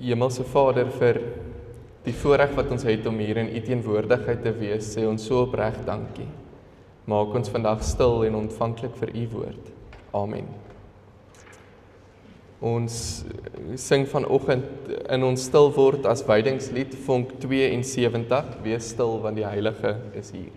Hemelse Vader, vir die voorreg wat ons het om hier in U teenwoordigheid te wees, sê ons so opreg dankie. Maak ons vandag stil en ontvanklik vir U woord. Amen. Ons sing vanoggend in ons stil word as wydingslied vonk 72, wees stil want die Heilige is hier.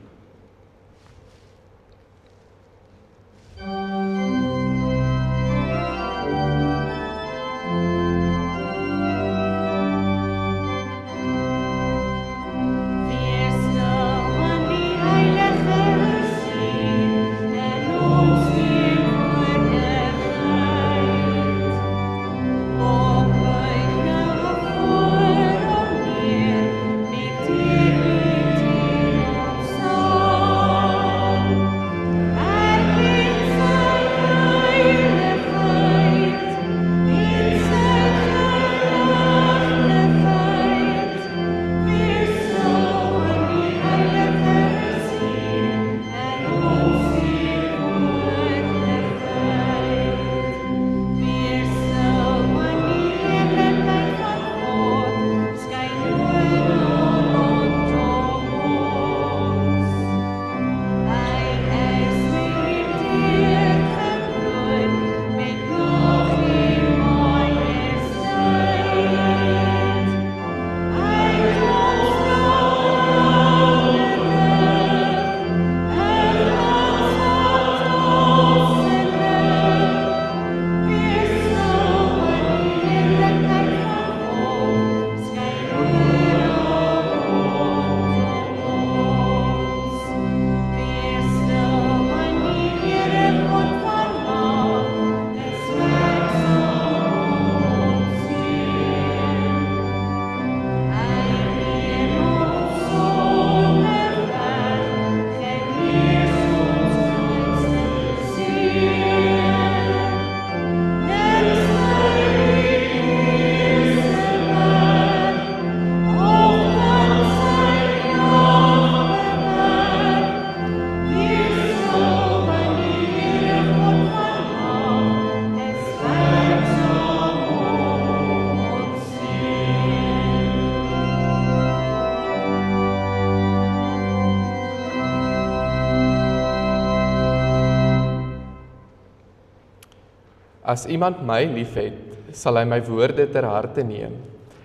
As iemand my liefhet, sal hy my woorde ter harte neem,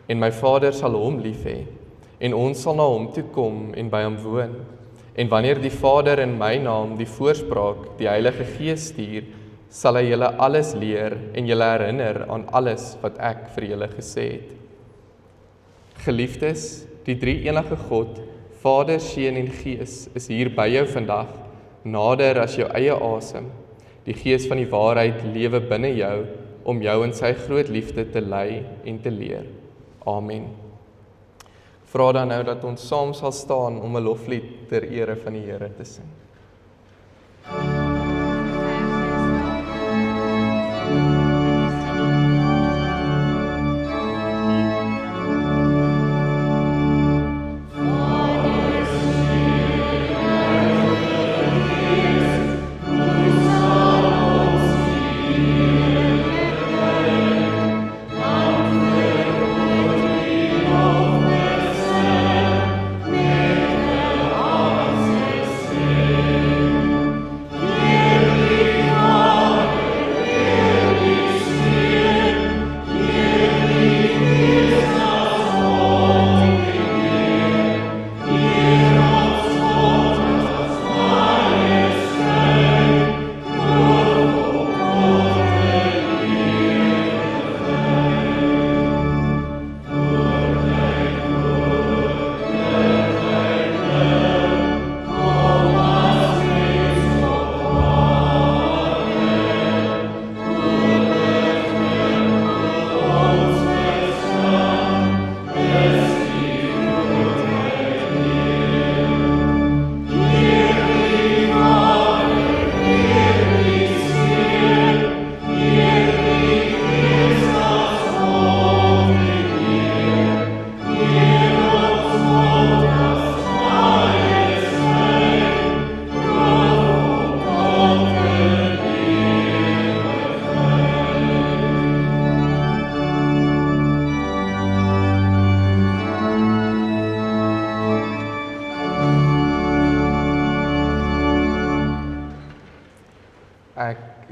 en my Vader sal hom lief hê, en ons sal na hom toe kom en by hom woon. En wanneer die Vader in my naam die voorspraak, die Heilige Gees stuur, sal hy julle alles leer en julle herinner aan alles wat ek vir julle gesê het. Geliefdes, die drie-enige God, Vader, Seun en Gees, is hier by jou vandag, nader as jou eie asem. Die Gees van die waarheid lewe binne jou, om jou in sy groot liefde te lei en te leer. Amen. Vra dan nou dat ons saam sal staan om 'n loflied ter ere van die Here te sing. Amen.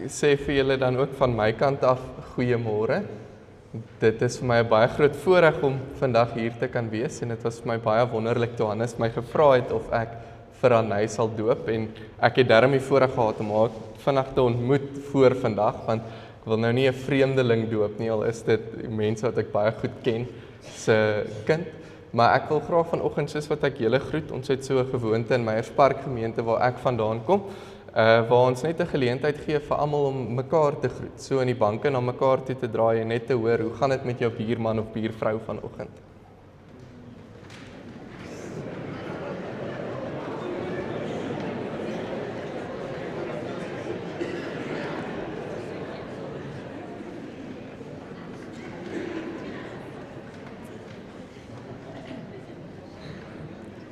sê vir julle dan ook van my kant af goeiemôre. Dit is vir my 'n baie groot voorreg om vandag hier te kan wees en dit was vir my baie wonderlik toe Hannes my gevra het of ek vir Anay sal doop en ek het darm die voorreg gehad om haar vandag te ontmoet voor vandag want ek wil nou nie 'n vreemdeling doop nie, al is dit mense wat ek baie goed ken se kind. Maar ek wil graag vanoggend soos wat ek julle groet, ons het so 'n gewoonte in Meyerspark gemeente waar ek vandaan kom, waar ons net 'n geleentheid gee vir almal om mekaar te groet, so in die banke na mekaar toe te draai en net te hoor, hoe gaan dit met jou buurman of buurvrou vanoggend?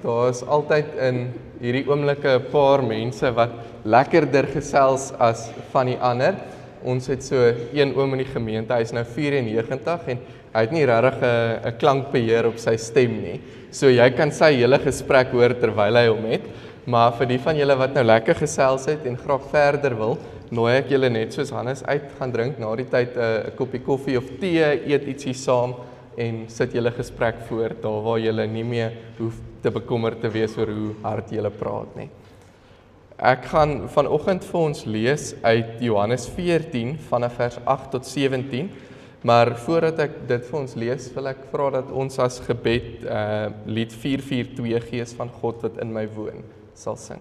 Daar is altyd in hierdie oomblikke 'n paar mense wat lekkerder gesels as van die ander. Ons het so een oom in die gemeente, hy is nou 94 en hy het nie regtig 'n klankbeheer op sy stem nie. So jy kan sy hele gesprek hoor terwyl hy hom het, maar vir die van julle wat nou lekker gesels het en graag verder wil, nooi ek julle net soos Hannes uit gaan drink na die tyd 'n koppie koffie of tee, eet ietsie saam en sit julle gesprek voort daar waar julle nie meer hoef te bekommerd te wees oor hoe hard julle praat nie. Ek gaan vanoggend vir ons lees uit Johannes 14 vanaf vers 8 tot 17, maar voordat ek dit vir ons lees, wil ek vra dat ons as gebed lied 442 Gees van God wat in my woon sal sing.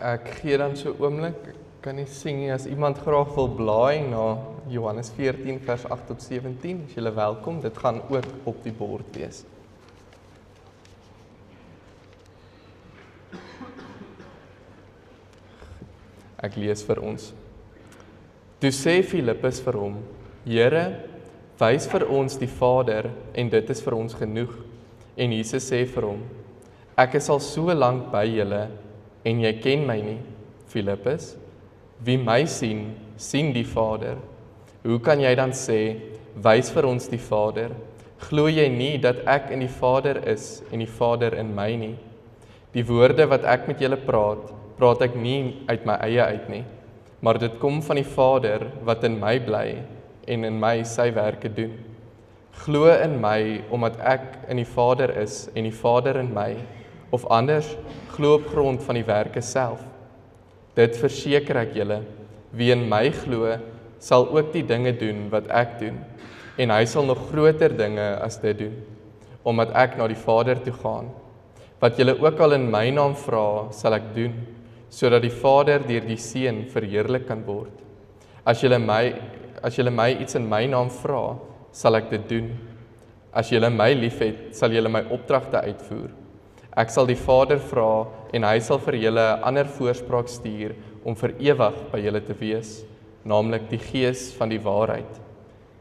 Ek gee dan so oomblik, ek kan nie sien nie, as iemand graag wil blaai na Johannes 14 vers 8 tot 17, is julle welkom, dit gaan ook op die bord wees. Ek lees vir ons. Toe sê Filippus vir hom, Here, wys vir ons die Vader en dit is vir ons genoeg. En Jesus sê vir hom, ek is al so lank by julle en jy ken my nie, Filippus. Wie my sien, sien die Vader. Hoe kan jy dan sê, wys vir ons die Vader? Glo jy nie dat ek in die Vader is en die Vader in my nie? Die woorde wat ek met julle praat, praat ek nie uit my eie uit nie, maar dit kom van die Vader wat in my bly en in my sy werke doen. Glo in my omdat ek in die Vader is en die Vader in my, of anders, glo op grond van die werke self. Dit verseker ek julle, wie in my glo, sal ook die dinge doen wat ek doen, en hy sal nog groter dinge as dit doen, omdat ek na die Vader toe gaan. Wat julle ook al in my naam vra, sal ek doen, sodat die Vader deur die Seun verheerlik kan word. As julle my iets in my naam vra, sal ek dit doen. As julle my liefhet, sal julle my opdragte uitvoer. Ek sal die Vader vra en hy sal vir julle 'n ander voorspraak stuur om vir ewig by julle te wees, naamlik die Gees van die waarheid.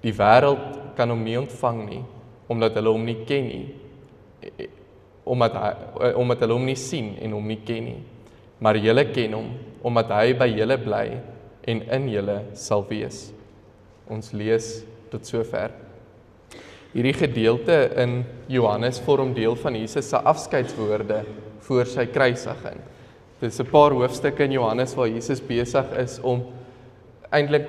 Die wêreld kan hom nie ontvang nie, omdat hulle hom nie ken nie, omdat hulle hom nie sien en hom nie ken nie. Maar julle ken hom, omdat hy by julle bly en in julle sal wees. Ons lees tot sover. Hierdie gedeelte in Johannes vorm deel van Jesus se afskeidswoorde voor sy kruisiging. Dit is 'n paar hoofstukke in Johannes waar Jesus besig is om eintlik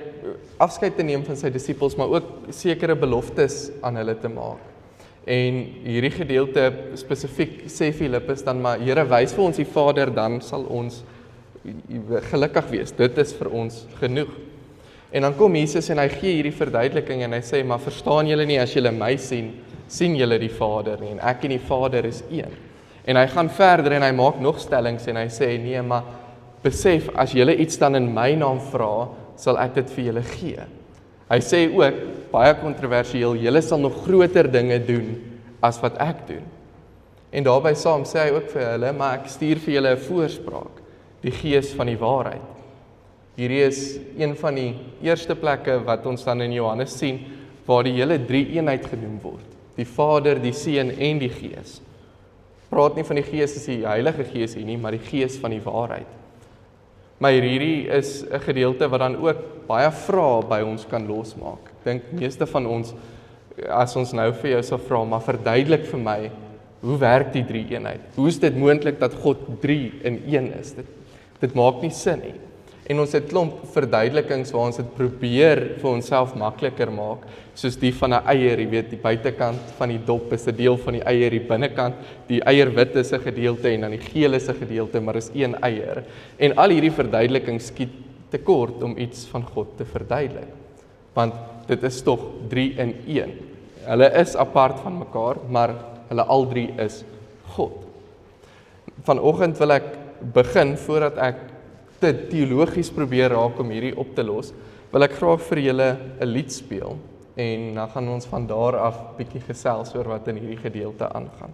afskeid te neem van sy disippels, maar ook sekere beloftes aan hulle te maak. En hierdie gedeelte spesifiek sê Filippus dan maar, Here, wys vir ons die Vader, dan sal ons gelukkig wees. Dit is vir ons genoeg. En dan kom Jesus en hy gee hierdie verduideliking en hy sê, maar verstaan julle nie, as julle my sien, sien julle die Vader nie, en ek en die Vader is een. En hy gaan verder en hy maak nog stellings en hy sê, nee, maar besef, as julle iets dan in my naam vra, sal ek dit vir julle gee. Hy sê ook, baie kontroversieel, julle sal nog groter dinge doen as wat ek doen. En daarbey saam sê hy ook vir hulle, maar ek stuur vir julle 'n voorspraak, die Gees van die waarheid. Hierdie is een van die eerste plekke wat ons dan in Johannes sien, waar die hele drie eenheid genoem word. Die Vader, die Seun en die Gees. Praat nie van die Gees as die Heilige Gees hier nie, maar die Gees van die waarheid. Maar hierdie is 'n gedeelte wat dan ook baie vrae by ons kan losmaak. Ek dink meeste van ons, as ons nou vir jou sal vra, maar verduidelik vir my, hoe werk die drie eenheid? Hoe is dit moontlik dat God 3 in 1 is? Dit maak nie sin nie. En ons het klomp verduidelikings waar ons dit probeer vir onsself makliker maak, soos die van 'n eier, jy weet, die buitekant van die dop is 'n deel van die eier, die binnekant, die eierwit is 'n gedeelte en dan die geel is 'n gedeelte, maar is een eier. En al hierdie verduidelikings skiet tekort om iets van God te verduidelik. Want dit is tog 3 in 1. Hulle is apart van mekaar, maar hulle al 3 is God. Vanoggend wil ek begin, voordat ek dit teologies probeer raak om hierdie op te los, wil ek graag vir julle 'n lied speel en dan gaan ons van daar af bietjie gesels oor wat in hierdie gedeelte aangaan.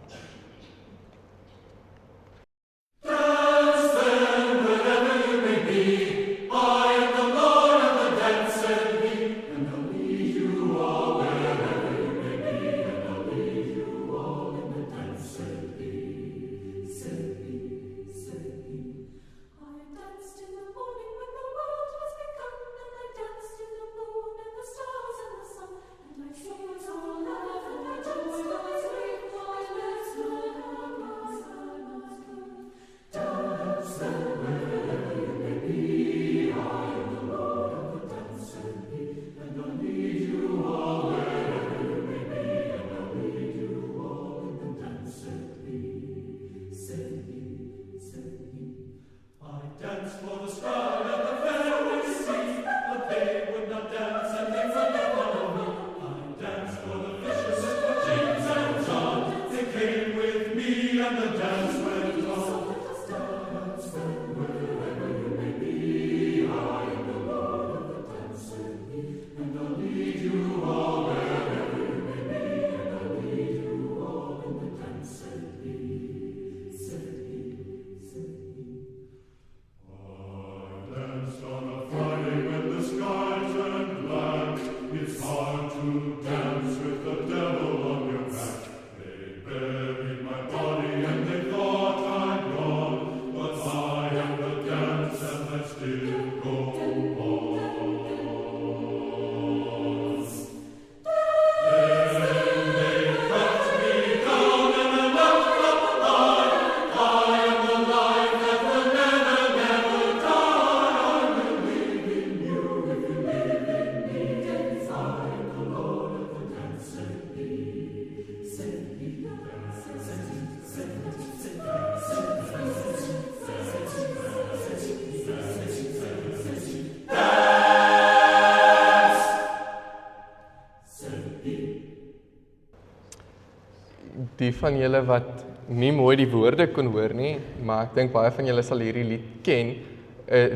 Die van julle wat nie mooi die woorde kon hoor nie, maar ek dink baie van julle sal hierdie lied ken.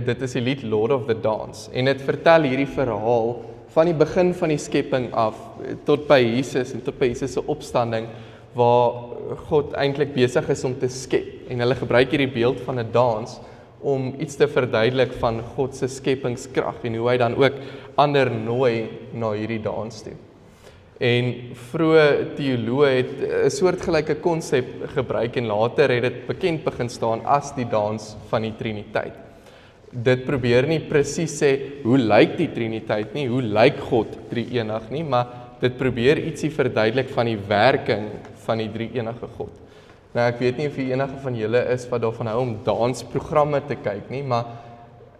Dit is die lied Lord of the Dance en dit vertel hierdie verhaal van die begin van die skepping af tot by Jesus en tot by Jesus se opstanding waar God eintlik besig is om te skep en hulle gebruik hierdie beeld van 'n dans om iets te verduidelik van God se skepingskrag en hoe hy dan ook ander nooi na hierdie dans toe. En vroeë teoloë het 'n soortgelyke konsep gebruik en later het dit bekend begin staan as die dans van die Triniteit. Dit probeer nie presies sê hoe lyk die Triniteit nie, hoe lyk God drie-enig nie, maar dit probeer ietsie verduidelik van die werking van die drie-enige God. Nou ek weet nie of enige van julle is wat daarvan hou om dansprogramme te kyk nie, maar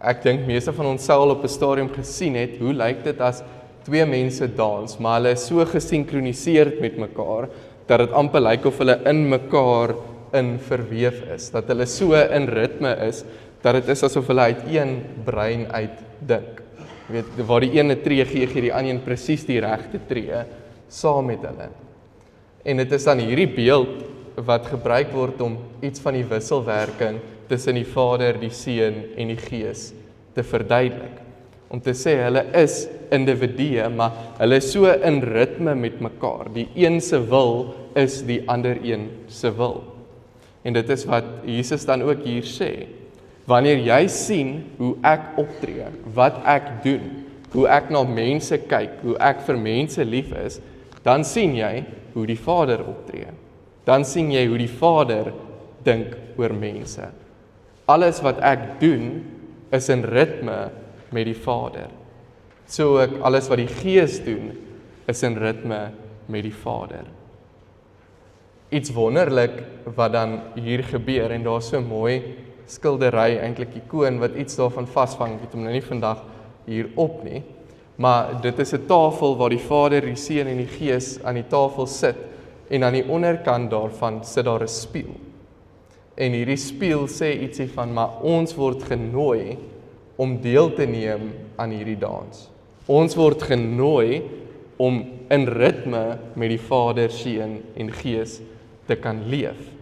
ek dink meeste van ons sou al op 'n stadium gesien het, hoe lyk dit as twee mense dans, maar hulle is so gesinkroniseerd met mekaar, dat dit amper lyk of hulle in mekaar in verweef is, dat hulle so in ritme is, dat dit is asof hulle uit een brein uit dink. Jy weet, waar die ene tree gee die ander een presies die regte tree, saam met hulle. En dit is dan hierdie beeld wat gebruik word om iets van die wisselwerking tussen die Vader, die Seun en die Gees te verduidelik. Om te sê hulle is individue, maar hulle is so in ritme met mekaar. Die een se wil is die ander een se wil. En dit is wat Jesus dan ook hier sê. Wanneer jy sien hoe ek optree, wat ek doen, hoe ek na mense kyk, hoe ek vir mense lief is, dan sien jy hoe die Vader optree. Dan sien jy hoe die Vader dink oor mense. Alles wat ek doen, is in ritme met die Vader. So ook alles wat die Gees doen, is in ritme met die Vader. Iets wonderlik wat dan hier gebeur, en daar is so mooi skildery, eintlik ikoon, wat iets daarvan vasvang, ek het hom nou nie vandag hier op nie, maar dit is 'n tafel waar die Vader, die Seun en die Gees aan die tafel sit, en aan die onderkant daarvan sit daar 'n spieël. En hierdie spieël sê ietsie van, maar ons word genooi om deel te neem aan hierdie dans. Ons word genooi om in ritme met die Vader, Seun en Gees te kan leef.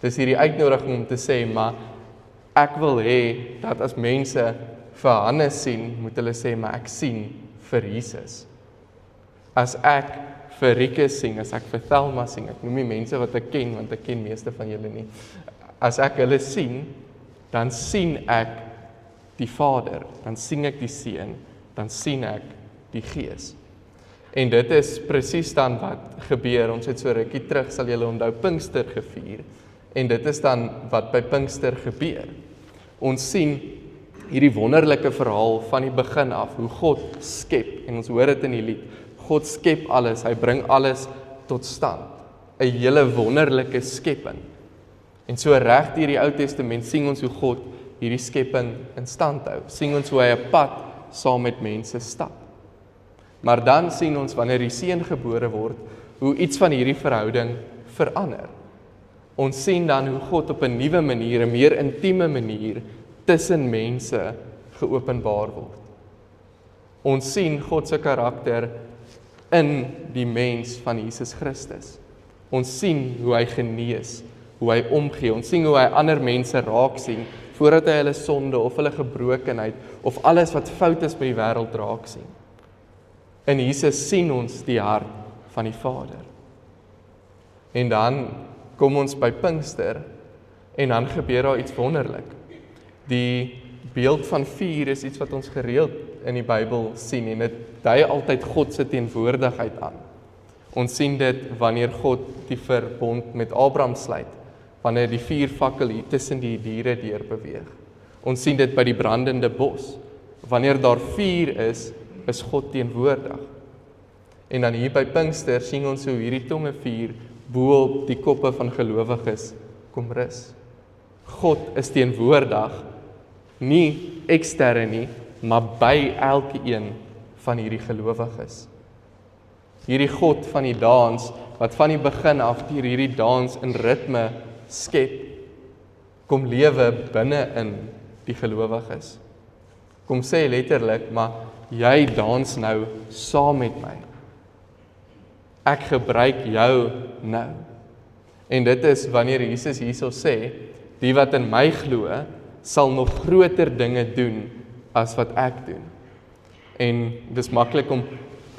Dis hierdie uitnodiging om te sê, maar ek wil hê dat as mense vir Hannes sien, moet hulle sê, maar ek sien vir Jesus. As ek vir Rieke sien, as ek vir Thelma sien, ek noem nie mense wat ek ken, want ek ken meeste van julle nie. As ek hulle sien, dan sien ek die Vader, dan sien ek die Seun, dan sien ek die Gees. En dit is presies dan wat gebeur. Ons het so rukkie terug, sal julle onthou, Pinkster gevier. En dit is dan wat by Pinkster gebeur. Ons sien hierdie wonderlike verhaal van die begin af, hoe God skep, en ons hoor dit in die lied, God skep alles, hy bring alles tot stand. 'n Hele wonderlike skepping. En so reg deur die Ou Testament sien ons hoe God hierdie skepping in stand hou. Sien ons hoe hy 'n pad saam met mense stap. Maar dan sien ons wanneer die Seun gebore word, hoe iets van hierdie verhouding verander. Ons sien dan hoe God op 'n nuwe manier, 'n meer intieme manier tussen mense geopenbaar word. Ons sien God se karakter in die mens van Jesus Christus. Ons sien hoe hy genees, hoe hy omgee. Ons sien hoe hy ander mense raak sien, voordat hy hulle sonde of hulle gebrokenheid of alles wat fout is met die wêreld raak sien. In Jesus sien ons die hart van die Vader. En dan kom ons by Pinkster en dan gebeur daar iets wonderlik. Die beeld van vuur is iets wat ons gereeld in die Bybel sien en dit dui altyd God se teenwoordigheid aan. Ons sien dit wanneer God die verbond met Abraham sluit, wanneer die vuurvakkel hier tussen die diere deur beweeg. Ons sien dit by die brandende bos. Wanneer daar vuur is God teenwoordig. En dan hier by Pinkster sien ons hoe hierdie tonge vuur bo op die koppe van gelowiges kom rus. God is teenwoordig, nie ekstern nie, maar by elkeen van hierdie gelowiges. Hierdie God van die dans, wat van die begin af deur hierdie dans in ritme skep, kom lewe binne in die gelowiges. Kom sê letterlik, maar jy dans nou saam met my. Ek gebruik jou nou. En dit is wanneer Jesus hierso sê, die wat in my glo, sal nog groter dinge doen as wat ek doen. En dis maklik om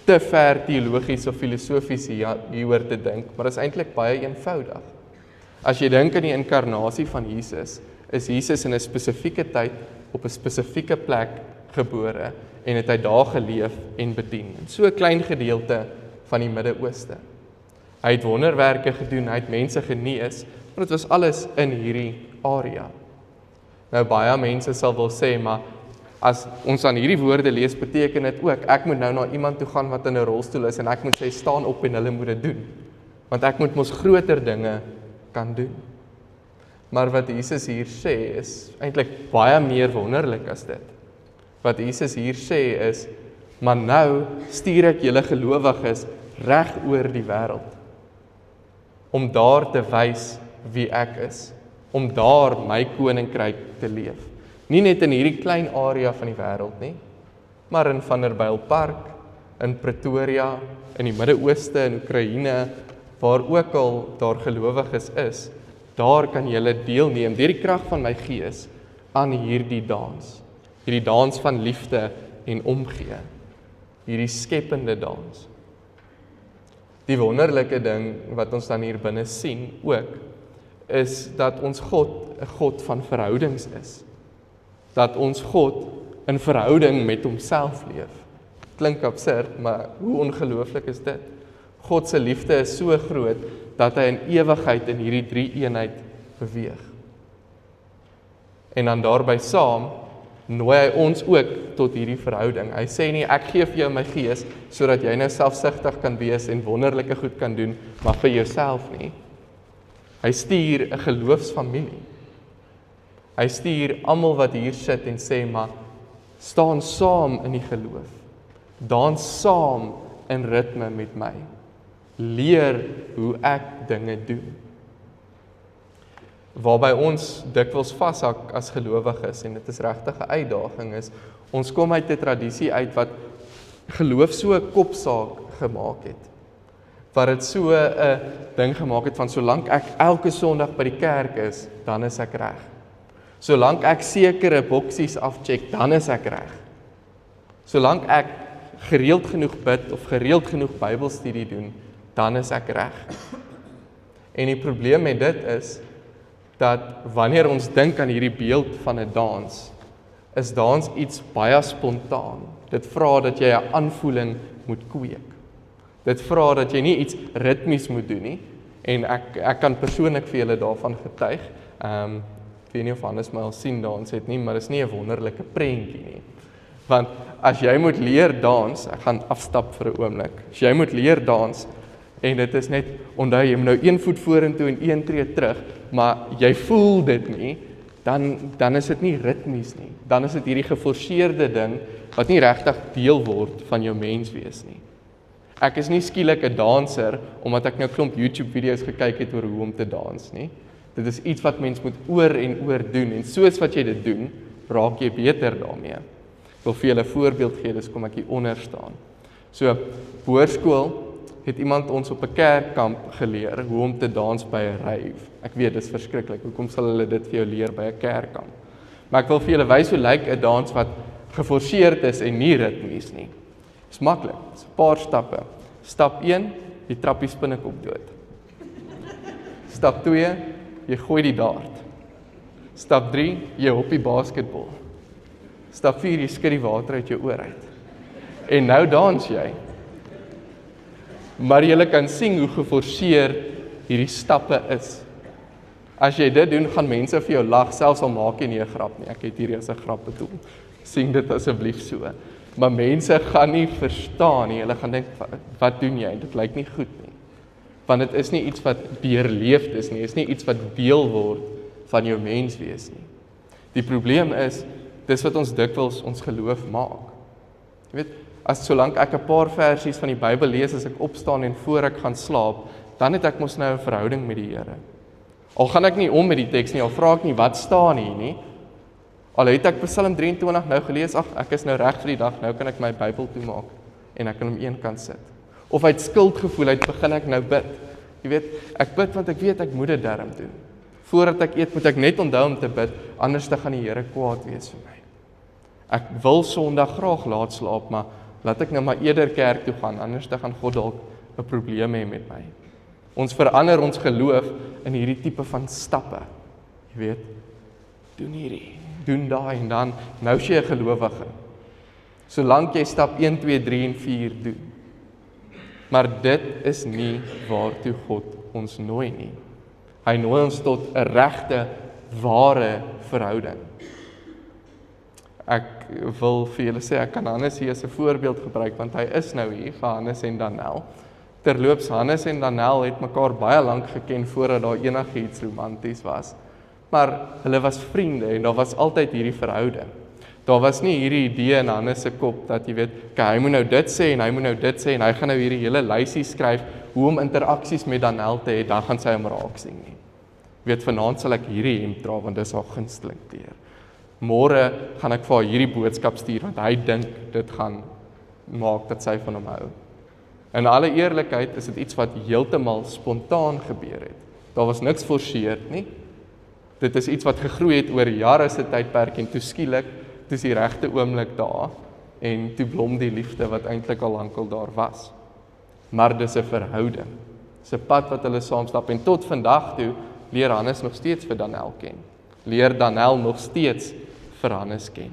te ver teologies of filosofies hieroor te dink, maar dit is eintlik baie eenvoudig. As jy dink aan die inkarnasie van Jesus, is Jesus in 'n spesifieke tyd op 'n spesifieke plek gebore en het hy daar geleef en bedien. In so 'n klein gedeelte van die Midde-Ooste. Hy het wonderwerke gedoen, hy het mense genees, maar dit was alles in hierdie area. Nou baie mense sal wil sê, maar as ons aan hierdie woorde lees, beteken dit ook, ek moet nou na iemand toe gaan wat in 'n rolstoel is en ek moet sê, staan op en hulle moet dit doen. Want ek moet mos groter dinge kan doen. Maar wat Jesus hier sê is eintlik baie meer wonderlik as dit. Wat Jesus hier sê is, maar nou stuur ek julle gelowiges reg oor die wêreld om daar te wys wie ek is, om daar my koninkryk te leef. Nie net in hierdie klein area van die wêreld nie, maar in Vanderbijlpark, in Pretoria, in die Midde-Ooste, in Oekraïne, waar ook al daar gelowiges is, daar kan julle deelneem deur die krag van my Gees aan hierdie dans van liefde en omgee, hierdie skepende dans. Die wonderlike ding wat ons dan hier binne sien ook, is dat ons God 'n God van verhoudings is. Dat ons God in verhouding met homself leef. Klink absurd, maar hoe ongelooflik is dit? God se liefde is so groot, dat hy in ewigheid in hierdie drie eenheid beweeg. En dan daarbey saam, nooi hy ons ook tot hierdie verhouding. Hy sê nie, ek gee vir jou my Gees, sodat jy nou selfsugtig kan wees en wonderlike goed kan doen, maar vir jouself nie. Hy stuur 'n geloofsfamilie. Hy stuur almal wat hier sit en sê, maar staan saam in die geloof. Dans saam in ritme met my. Leer hoe ek dinge doen. Waarby ons dikwels vashak as gelowiges, en dit is regtig 'n uitdaging, is ons kom uit 'n tradisie uit wat geloof so 'n kopsaak gemaak het. Wat dit so 'n ding gemaak het van solank ek elke Sondag by die kerk is, dan is ek reg. Solank ek sekere boksies afcheck, dan is ek reg. Solank ek gereeld genoeg bid of gereeld genoeg Bybelstudie doen, dan is ek reg. En die probleem met dit is dat wanneer ons dink aan hierdie beeld van 'n dans, is dans iets baie spontaan. Dit vra dat jy 'n aanvoeling moet kweek. Dit vra dat jy nie iets ritmies moet doen nie. En ek kan persoonlik vir julle daarvan getuig. Ek weet nie of Hannes my al sien dans het nie, maar dit is nie 'n wonderlike prentjie nie. Want as jy moet leer dans, ek gaan afstap vir 'n oomblik. As jy moet leer dans, en dit is net, onthou jy moet nou een voet vorentoe en een tree terug, maar jy voel dit nie, dan is dit nie ritmies nie. Dan is dit hierdie geforseerde ding, wat nie regtig deel word van jou menswees nie. Ek is nie skielik 'n danser, omdat ek nou klomp YouTube-video's gekyk het oor hoe om te dans nie. Dit is iets wat mens moet oor en oor doen, en soos wat jy dit doen, raak jy beter daarmee. Ek wil vir julle 'n voorbeeld gee, dis kom ek hier onder staan. So, hoërskool het iemand ons op 'n kerkkamp geleer, hoe om te dans by 'n rave. Ek weet, dis verskriklik, hoekom sal hulle dit vir jou leer by 'n kerkkamp? Maar ek wil vir julle wys hoe lyk 'n dans wat geforseerd is en nie ritmies nie. Dis maklik, dis 'n paar stappe. Stap 1, jy trap die spinnekop dood. Stap 2, jy gooi die dart. Stap 3, jy hop die basketbal. Stap 4, jy skud die water uit jou oor uit. En nou dans jy. Maar jy kan sien hoe geforseerd hierdie stappe is. As jy dit doen, gaan mense vir jou lag, selfs al maak jy nie 'n grap nie. Ek het hierdie as 'n grap bedoel. Sien dit asseblief so. Maar mense gaan nie verstaan nie. Hulle gaan dink, wat doen jy? Dit lyk nie goed nie. Want dit is nie iets wat deurleefd is nie. Dit is nie iets wat deel word van jou menswees nie. Die probleem is, dis wat ons dikwels ons geloof maak. Jy weet, as solank ek 'n paar versies van die Bybel lees as ek opstaan en voor ek gaan slaap, dan het ek mos nou 'n verhouding met die Here. Al gaan ek nie om met die teks nie, al vra ek nie wat staan hier nie. Al het ek Psalm 23 nou gelees, ek is nou reg vir die dag, nou kan ek my Bybel toemaak en ek kan hom een kant sit. Of uit skuldgevoel uit begin ek nou bid. Jy weet, ek bid want ek weet ek moet dit darm doen. Voordat ek eet moet ek net onthou om te bid, anders dan gaan die Here kwaad wees vir my. Ek wil Sondag graag laat slaap, maar laat ek nou maar eerder kerk toe gaan, anders dan gaan God dalk 'n probleem hê met my. Ons verander ons geloof in hierdie tipe van stappe. Jy weet, doen hierdie, doen daai en dan, nou is jy 'n gelowige. Solank jy stap 1, 2, 3 en 4 doen. Maar dit is nie waartoe God ons nooi nie. Hy nooi ons tot 'n regte, ware verhouding. Ek wil vir julle sê, ek kan Hannes hier as 'n voorbeeld gebruik, want hy is nou hier vir Hannes en Danel. Terloops, Hannes en Danel het mekaar baie lank geken voordat daar enigiets romanties was. Maar hulle was vriende en daar was altyd hierdie verhouding. Daar was nie hierdie idee in Hannes se kop dat jy weet, hy moet nou dit sê en hy moet nou dit sê en hy gaan nou hierdie hele lysie skryf hoe om interaksies met Danel te hê, dan gaan sy hom raak sien nie. Weet, vanaand sal ek hierdie hemp dra want dis haar gunsteling kleur. Môre gaan ek vir haar hierdie boodskap stuur want hy dink dit gaan maak dat sy van hom hou. In alle eerlikheid is dit iets wat heeltemal spontaan gebeur het. Daar was niks forceer nie. Dit is iets wat gegroei het oor jare se tydperk en toe skielik, dis die regte oomblik daar en toe blom die liefde wat eintlik al lankal daar was. Maar dis 'n verhouding. Dis 'n pad wat hulle saam stap en tot vandag toe leer Hannes nog steeds vir Danel ken. Leer Danel nog steeds vir Hannes ken.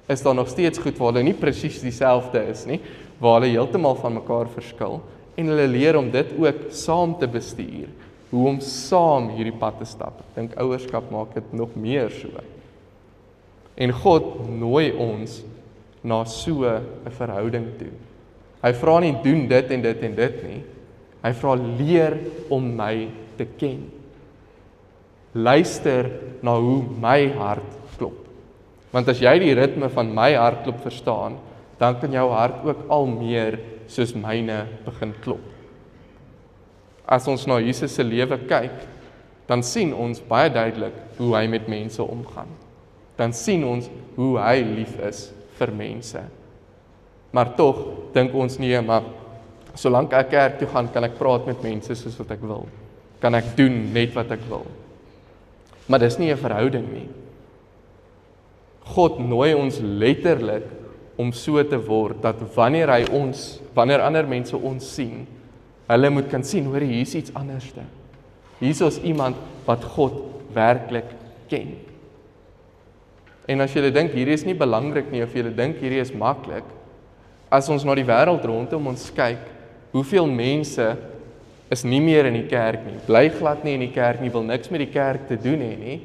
Is daar nog steeds goed waar hulle nie presies dieselfde is nie, waar hulle heeltemal van mekaar verskil en hulle leer om dit ook saam te bestuur, hoe om saam hierdie pad te stap. Ek dink ouerskap maak dit nog meer so. En God nooi ons na so 'n verhouding toe. Hy vra nie doen dit en dit en dit nie. Hy vra leer om my te ken. Luister na hoe my hart klop. Want as jy die ritme van my hartklop verstaan, dan kan jou hart ook al meer soos myne begin klop. As ons na Jesus se lewe kyk, dan sien ons baie duidelik hoe hy met mense omgaan. Dan sien ons hoe hy lief is vir mense. Maar tog dink ons nie, maar solank ek kerk toe gaan, kan ek praat met mense soos wat ek wil. Kan ek doen net wat ek wil. Maar dis nie 'n verhouding nie. God nooi ons letterlik om so te word, dat wanneer ander mense ons sien, hulle moet kan sien, hoor, hier is iets anderste. Hier is iemand wat God werklik ken. En as jy dink, hierdie is nie belangrik nie, of jy dink, hierdie is maklik, as ons na die wêreld rondom ons kyk, hoeveel mense is nie meer in die kerk nie, bly glad nie in die kerk nie, wil niks met die kerk te doen hê nie,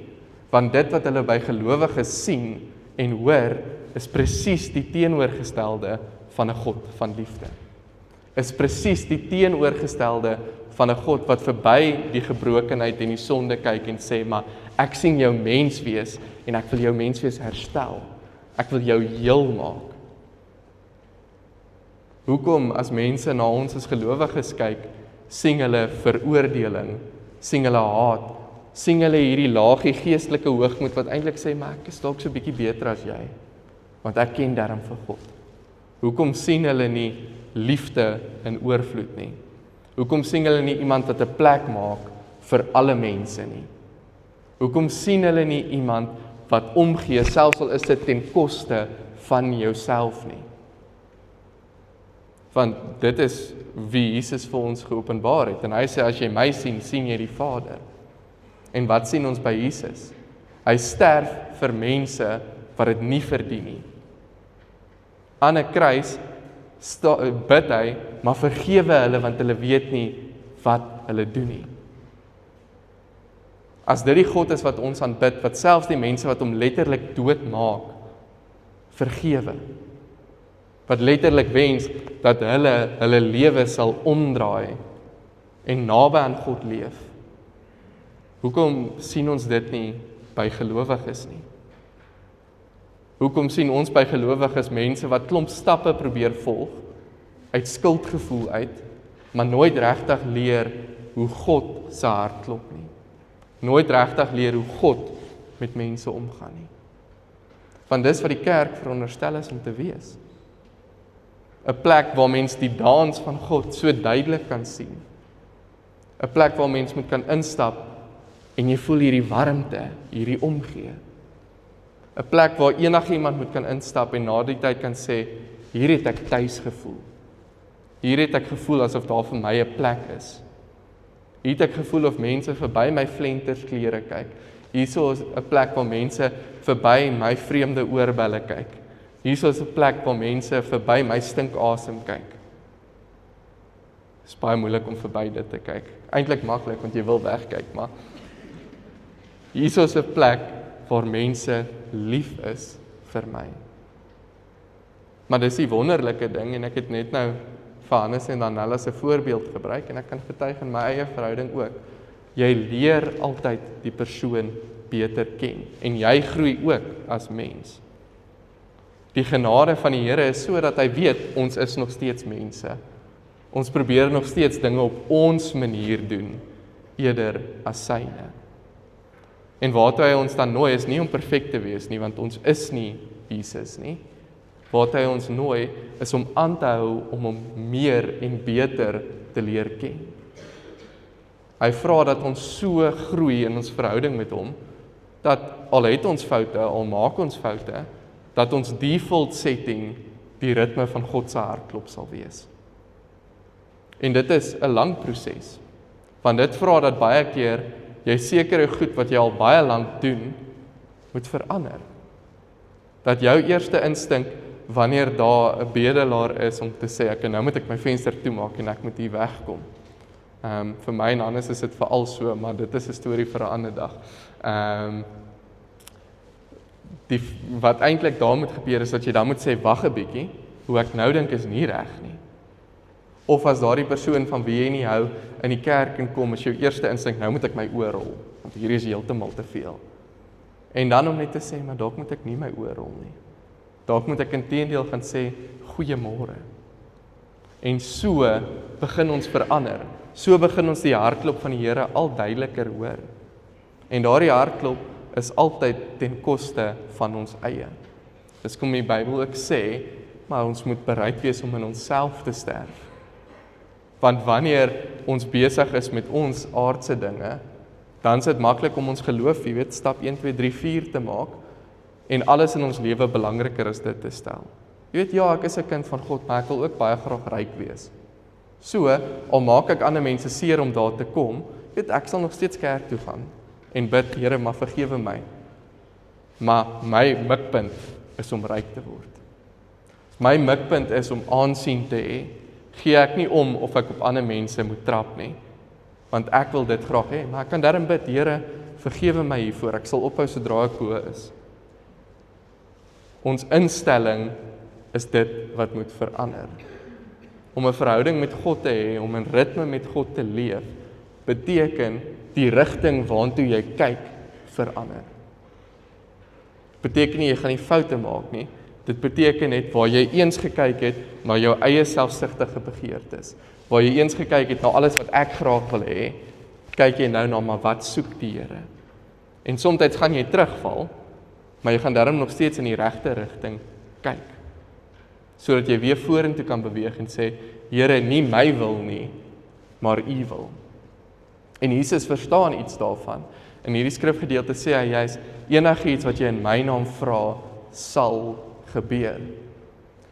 want dit wat hulle by gelowiges sien en hoor, is presies die teenoorgestelde van 'n God van liefde. Is presies die teenoorgestelde van 'n God wat verby die gebrokenheid en die sonde kyk en sê, maar ek sien jou mens wees en ek wil jou mens wees herstel. Ek wil jou heel maak. Hoekom as mense na ons as gelowiges kyk, sien hulle veroordeling, sien hulle haat, sien hulle hierdie laagie geestelike hoogmoed wat eintlik sê, maar ek is dalk so bietjie beter as jy, want ek ken darm vir God. Hoekom sien hulle nie liefde in oorvloed nie? Hoekom sien hulle nie iemand wat 'n plek maak vir alle mense nie? Hoekom sien hulle nie iemand wat omgee, selfs al is dit ten koste van jouself nie? Want dit is wie Jesus vir ons geopenbaar het. En hy sê, as jy my sien, sien jy die Vader. En wat sien ons by Jesus? Hy sterf vir mense wat dit nie verdien nie. Aan 'n kruis bid hy, maar vergewe hulle, want hulle weet nie wat hulle doen nie. As dit die God is wat ons aanbid, wat selfs die mense wat hom letterlik doodmaak, vergewe. Wat letterlik wens dat hulle lewe sal omdraai en naby aan God leef. Hoekom sien ons dit nie by gelowiges nie? Hoekom sien ons by gelowiges mense wat klomp stappe probeer volg, uit skuldgevoel uit, maar nooit regtig leer hoe God se hart klop nie? Nooit regtig leer hoe God met mense omgaan nie? Want dis wat die kerk veronderstel is om te wees. 'n plek waar mens die dans van God so duidelik kan sien. 'n plek waar mens moet kan instap en jy voel hierdie warmte, hierdie omgee. 'n plek waar enigiemand moet kan instap en na die tyd kan sê, hier het ek tuis gevoel. Hier het ek gevoel asof daar vir my 'n plek is. Hier het ek gevoel of mense verby my flentersklere kyk. Hierso is 'n plek waar mense verby my vreemde oorbelle kyk. Hierso is 'n plek waar mense verby my stinkasem kyk. Dit is baie moeilik om verby dit te kyk. Eintlik maklik, want jy wil wegkyk, maar hierso is 'n plek waar mense lief is vir my. Maar dis die wonderlike ding, en ek het net nou vir Hannes en Danella as 'n voorbeeld gebruik, en ek kan getuig in my eie verhouding ook. Jy leer altyd die persoon beter ken, en jy groei ook as mens. Die genade van die Here is so dat hy weet, ons is nog steeds mense. Ons probeer nog steeds dinge op ons manier doen, eerder as syne. En waartoe hy ons dan nooi is nie om perfek te wees nie, want ons is nie Jesus nie. Waartoe hy ons nooi is om aan te hou om hom meer en beter te leer ken. Hy vra dat ons so groei in ons verhouding met hom, dat al het ons foute, al maak ons foute, dat ons default setting die ritme van God se hartklop sal wees. En dit is 'n lang proses, want dit vra dat baie keer jy sekere goed wat jy al baie lank doen, moet verander. Dat jou eerste instink, wanneer daar 'n bedelaar is om te sê, nou moet ek my venster toemaak en ek moet hier wegkom. Vir my en Hannes is dit veral so, maar dit is 'n storie vir 'n ander dag. Wat eintlik daar moet gebeur is dat jy dan moet sê, wag 'n bietjie, hoe ek nou dink is nie reg nie. Of as daardie persoon van wie jy nie hou in die kerk kan kom, is jou eerste instink, nou moet ek my oor rol, want hierdie is heeltemal te veel. En dan om net te sê, maar dalk moet ek nie my oor rol nie. Dalk moet ek inteendeel gaan sê, goeiemôre. En so begin ons verander. So begin ons die hartklop van die Here al duideliker hoor. En daardie hartklop is altyd ten koste van ons eie. Dis kom die Bybel ook sê, maar ons moet bereid wees om in onsself te sterf. Want wanneer ons besig is met ons aardse dinge, dan is dit maklik om ons geloof, stap 1, 2, 3, 4 te maak, en alles in ons lewe belangriker as dit te stel. Ja, ek is 'n kind van God, maar ek wil ook baie graag ryk wees. So, al maak ek ander mense seer om daar te kom, ek sal nog steeds kerk toe gaan, en bid, Here, maar vergewe my. Maar my mikpunt is om ryk te word. My mikpunt is om aansien te hê. Gee ek nie om of ek op ander mense moet trap nie, want ek wil dit graag hê, maar ek kan daarom bid, Here, vergewe my hiervoor, ek sal ophou sodra ek bo is. Ons instelling is dit wat moet verander. Om 'n verhouding met God te hê, om 'n ritme met God te leef, beteken die rigting waantoe jy kyk verander. Beteken nie jy gaan nie foute maak nie. Dit beteken net waar jy eens gekyk het na jou eie selfsugtige begeertes, waar jy eens gekyk het na alles wat ek graag wil hê, kyk jy nou na maar wat soek die Here. En soms gaan jy terugval, maar jy gaan daarom nog steeds in die regte rigting kyk, sodat jy weer vorentoe kan beweeg en sê, Here, nie my wil nie, maar U wil. En Jesus verstaan iets daarvan. In hierdie skrifgedeelte sê hy juist, enigiets wat jy in my naam vra, sal gebeur.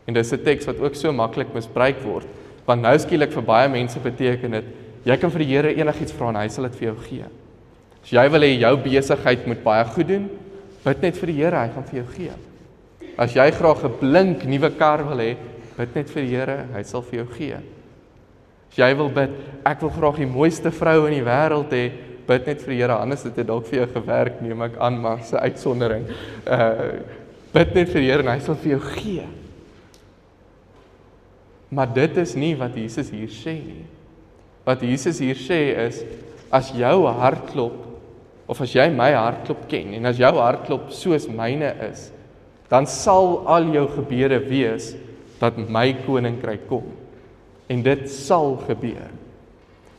En dis 'n teks wat ook so maklik misbruik word, want nou skielik vir baie mense beteken dit, jy kan vir die Here enigiets vra en hy sal dit vir jou gee. As jy wil hê jou besigheid moet baie goed doen, bid net vir die Here, hy gaan vir jou gee. As jy graag 'n blink nuwe kar wil hê, bid net vir die Here, hy sal vir jou gee. As jy wil bid, ek wil graag die mooiste vrou in die wêreld hê, bid net vir die Here, anders het dit dalk vir jou gewerk, neem ek aan, maar se uitsondering. Bid net vir die Here en hy sal vir jou gee. Maar dit is nie wat Jesus hier sê nie. Wat Jesus hier sê is, as jou hartklop, of as jy my hartklop ken, en as jou hartklop soos myne is, dan sal al jou gebede wees, dat my koninkryk kom. En dit sal gebeur.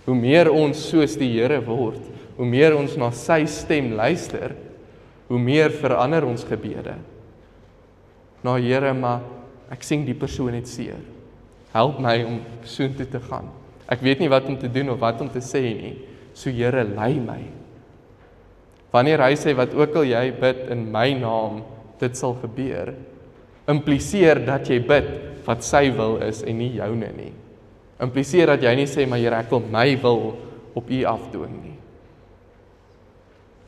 Hoe meer ons soos die Here word, hoe meer ons na sy stem luister, hoe meer verander ons gebede. Nou Here, maar ek sien die persoon net seer. Help my om soontoe te gaan. Ek weet nie wat om te doen of wat om te sê nie. So Here, lei my. Wanneer hy sê wat ook al jy bid in my naam, dit sal gebeur, impliseer dat jy bid wat sy wil is en nie joune nie. Impliseer dat jy nie sê, maar Here, ek wil my wil op U afdwing nie.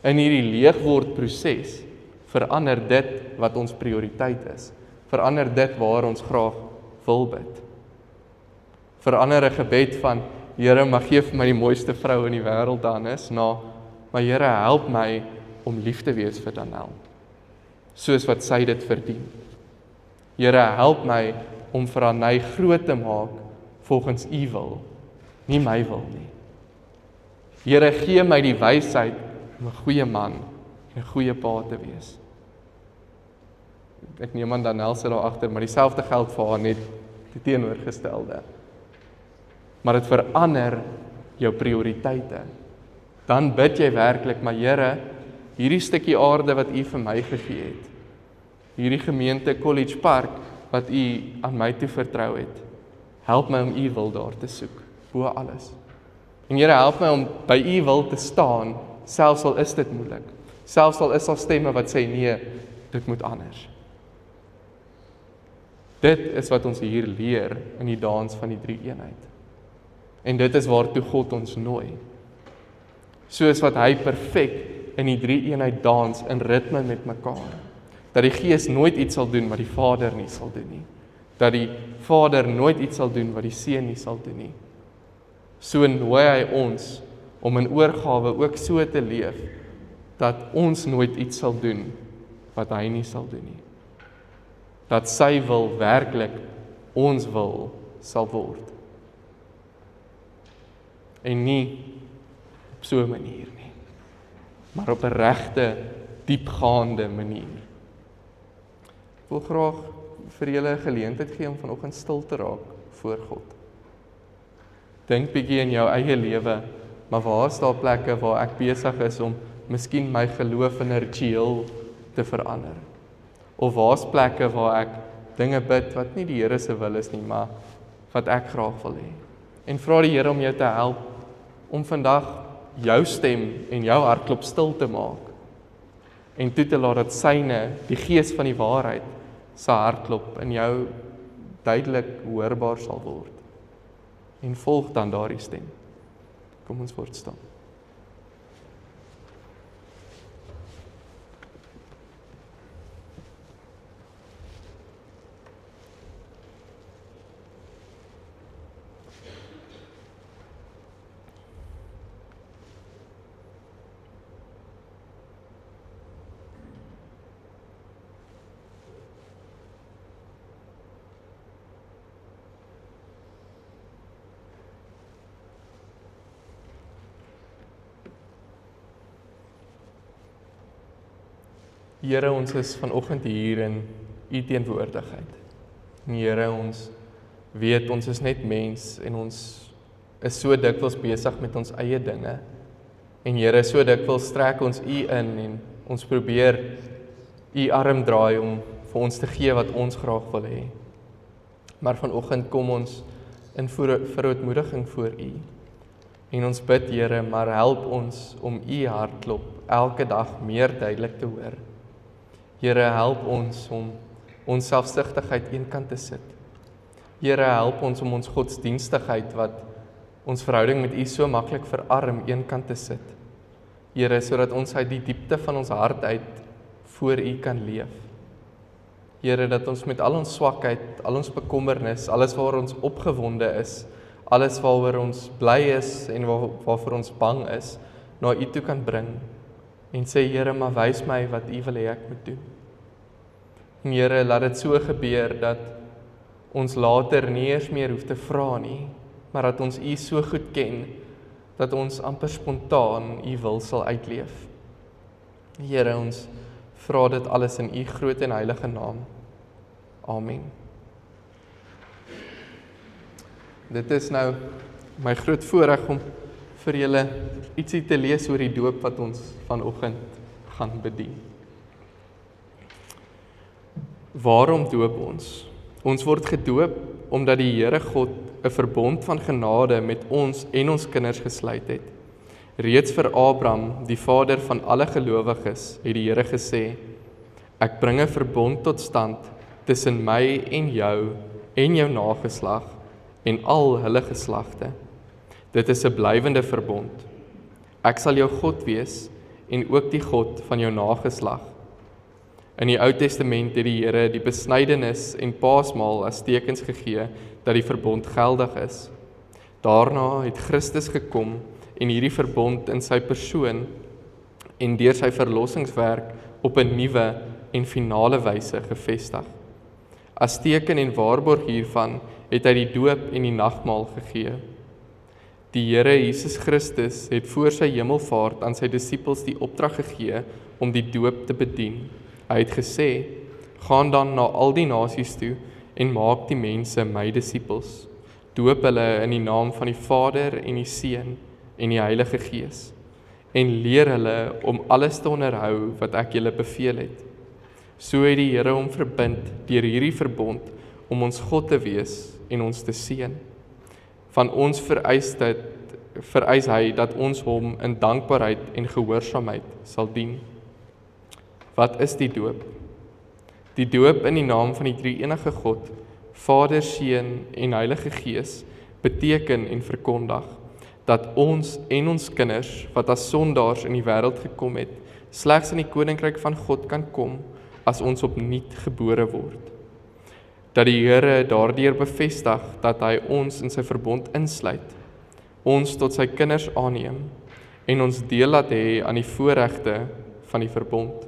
In hierdie leegword proses verander dit wat ons prioriteit is. Verander dit waar ons graag wil bid. Verander 'n gebed van, Here, mag gee vir my die mooiste vrou in die wêreld dan is, maar Here, help my om lief te wees vir Danel, soos wat sy dit verdien. Here, help my om vir Anay groot te maak volgens U wil, nie my wil nie. Here, gee my die wysheid om 'n goeie man en 'n goeie pa te wees. Ek neem aan Danel sit daar agter, maar dieselfde geld vir haar, net die teenoorgestelde. Maar dit verander jou prioriteite. Dan bid jy werklik, maar Here, hierdie stukkie aarde wat U vir my gegee het, hierdie gemeente College Park wat U aan my toe vertrou het, help my om U wil daar te soek, bo alles. En Here, help my om by U wil te staan, selfs al is dit moeilik, selfs al is daar stemme wat sê nee, dit moet anders. Dit is wat ons hier leer in die dans van die drie-eenheid. En dit is waartoe God ons nooi. Soos wat hy perfek in die drie-eenheid dans in ritme met mekaar. Dat die Gees nooit iets sal doen wat die Vader nie sal doen nie. Dat die Vader nooit iets sal doen wat die Seun nie sal doen nie. So nooi hy ons om in oorgawe ook so te leef, dat ons nooit iets sal doen wat hy nie sal doen nie. Dat sy wil werklik ons wil sal word. En nie op so 'n manier nie, maar op 'n regte, diepgaande manier. Ek wil graag vir julle 'n geleentheid gee om vanoggend stil te raak voor God. Dink bietjie in jou eie lewe, maar waar is daar plekke waar ek besig is om miskien my geloof in 'n ritueel te verander? Of waar's plekke waar ek dinge bid wat nie die Here se wil is nie, maar wat ek graag wil hê. En vra die Here om jou te help om vandag jou stem en jou hartklop stil te maak en toe te laat dat syne, die Gees van die waarheid, sy hartklop in jou duidelik hoorbaar sal word. En volg dan daardie stem. Kom ons word stil. Here, ons is vanoggend hier in U teenwoordigheid. En Here, ons weet ons is net mens en ons is so dikwels besig met ons eie dinge. En Here, so dikwels trek ons U in en ons probeer U arm draai om vir ons te gee wat ons graag wil hê. Maar vanoggend kom ons in verootmoediging voor U. En ons bid, Here, maar help ons om U hartklop elke dag meer duidelik te hoor. Here, help ons om ons selfsugtigheid eenkant te sit. Here, help ons om ons godsdienstigheid wat ons verhouding met U so maklik verarm eenkant te sit. Here, sodat ons uit die diepte van ons hart uit voor U kan leef. Here, dat ons met al ons swakheid, al ons bekommernis, alles waar ons opgewonde is, alles waaroor ons bly is en waarvoor ons bang is, na U toe kan bring en sê, Here, maar wys my wat U wil hê ek moet doen. En Here, laat dit so gebeur dat ons later nie eers meer hoef te vra nie, maar dat ons U so goed ken, dat ons amper spontaan U wil sal uitleef. Here, ons vra dit alles in U groot en heilige naam. Amen. Dit is nou my groot voorreg om vir julle ietsie te lees oor die doop wat ons vanoggend gaan bedien. Waarom doop ons? Ons word gedoop omdat die Here God 'n verbond van genade met ons en ons kinders gesluit het. Reeds vir Abraham, die vader van alle gelowiges, het die Here gesê, ek bring 'n verbond tot stand tussen my en jou nageslag en al hulle geslagte. Dit is 'n blywende verbond. Ek sal jou God wees en ook die God van jou nageslag. In die Ou Testament het die Here die besnydenis en paasmaal as tekens gegee dat die verbond geldig is. Daarna het Christus gekom en hierdie verbond in sy persoon en deur sy verlossingswerk op 'n nuwe en finale wyse gevestig. As teken en waarborg hiervan het hy die doop en die nagmaal gegee. Die Here Jesus Christus het voor sy hemelvaart aan sy disippels die opdrag gegee om die doop te bedien. Hy het gesê, gaan dan na al die nasies toe en maak die mense my disippels. Doop hulle in die naam van die Vader en die Seun en die Heilige Gees en leer hulle om alles te onderhou wat ek julle beveel het. So het die Here hom verbind deur hierdie verbond om ons God te wees en ons te seën. Van ons vereis hy dat ons hom in dankbaarheid en gehoorsaamheid sal dien. Wat is die doop? Die doop in die naam van die drie-enige God, Vader, Seun en Heilige Gees, beteken en verkondig dat ons en ons kinders, wat as sondaars in die wêreld gekom het, slegs in die koninkryk van God kan kom as ons opnuut gebore word. Dat die Here daardeur bevestig dat hy ons in sy verbond insluit, ons tot sy kinders aanneem en ons deel laat hê aan die voorregte van die verbond.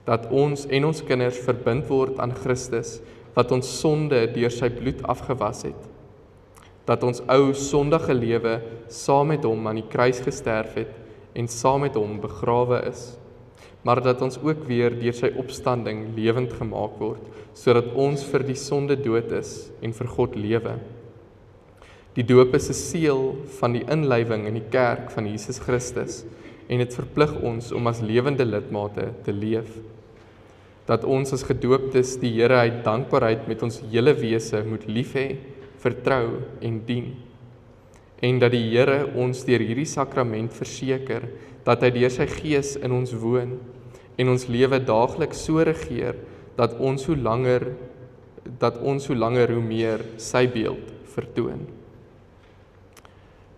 Dat ons en ons kinders verbind word aan Christus, wat ons sonde deur sy bloed afgewas het. Dat ons ou sondige lewe saam met hom aan die kruis gesterf het en saam met hom begrawe is. Maar dat ons ook weer deur sy opstanding lewend gemaak word, sodat ons vir die sonde dood is en vir God lewe. Die doop is 'n seël van die inlywing in die kerk van Jesus Christus en dit verplig ons om as lewende lidmate te leef. Dat ons as gedooptes die Here uit dankbaarheid met ons hele wese moet lief hê, vertrou en dien. En dat die Here ons deur hierdie sakrament verseker dat hy deur sy Gees in ons woon en ons lewe daagliks so regeer dat ons hoe langer hoe meer sy beeld vertoon.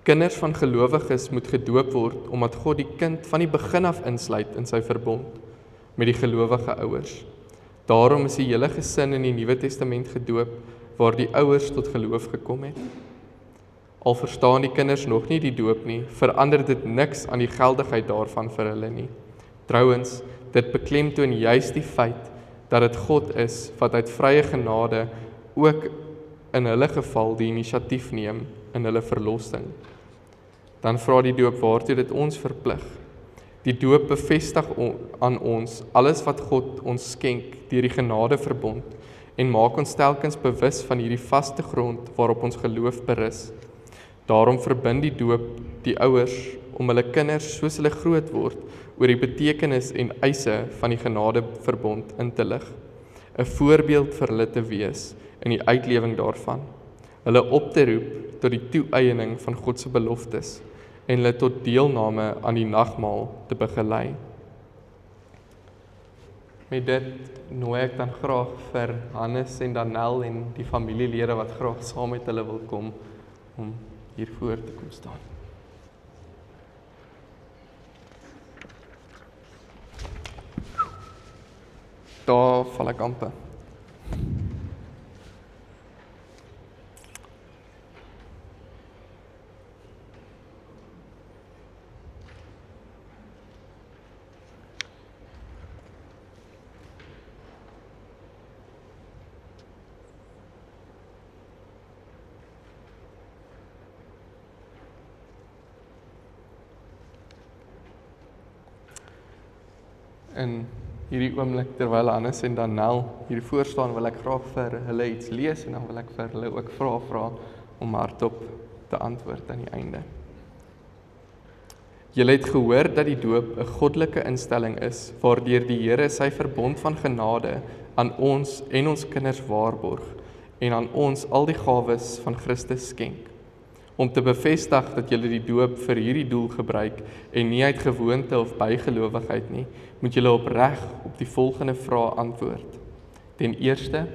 Kinders van gelowiges moet gedoop word omdat God die kind van die begin af insluit in sy verbond met die gelowige ouers. Daarom is die hele gesin in die Nuwe Testament gedoop waar die ouers tot geloof gekom het. Al verstaan die kinders nog nie die doop nie, verander dit niks aan die geldigheid daarvan vir hulle nie. Trouwens, dit beklemtoon juis die feit dat dit God is wat uit vrye genade ook in hulle geval die inisiatief neem in hulle verlossing. Dan vra die doop waartoe dit ons verplig. Die doop bevestig aan ons alles wat God ons skenk deur die genadeverbond en maak ons telkens bewus van hierdie vaste grond waarop ons geloof berus. Daarom verbind die doop die ouers om hulle kinders soos hulle groot word oor die betekenis en eise van die genadeverbond in te lig, 'n voorbeeld vir hulle te wees in die uitlewing daarvan, hulle op te roep tot die toeëiening van God se beloftes en hulle tot deelname aan die nagmaal te begelei. Met dit nooi ek dan graag vir Hannes en Danel en die familielede wat graag saam met hulle wil kom om hier voor te kom staan. Daar val ek amper. In hierdie oomblik terwyl Hannes en Danel hier voor staan, wil ek graag vir hulle iets lees en dan wil ek vir hulle ook vra om hardop te antwoord aan die einde. Julle het gehoor dat die doop 'n goddelike instelling is waardeur die Here sy verbond van genade aan ons en ons kinders waarborg en aan ons al die gawes van Christus skenk. Om te bevestig dat julle die doop vir hierdie doel gebruik en nie uit gewoonte of bygelowigheid nie, moet julle opreg op die volgende vrae antwoord. Ten eerste,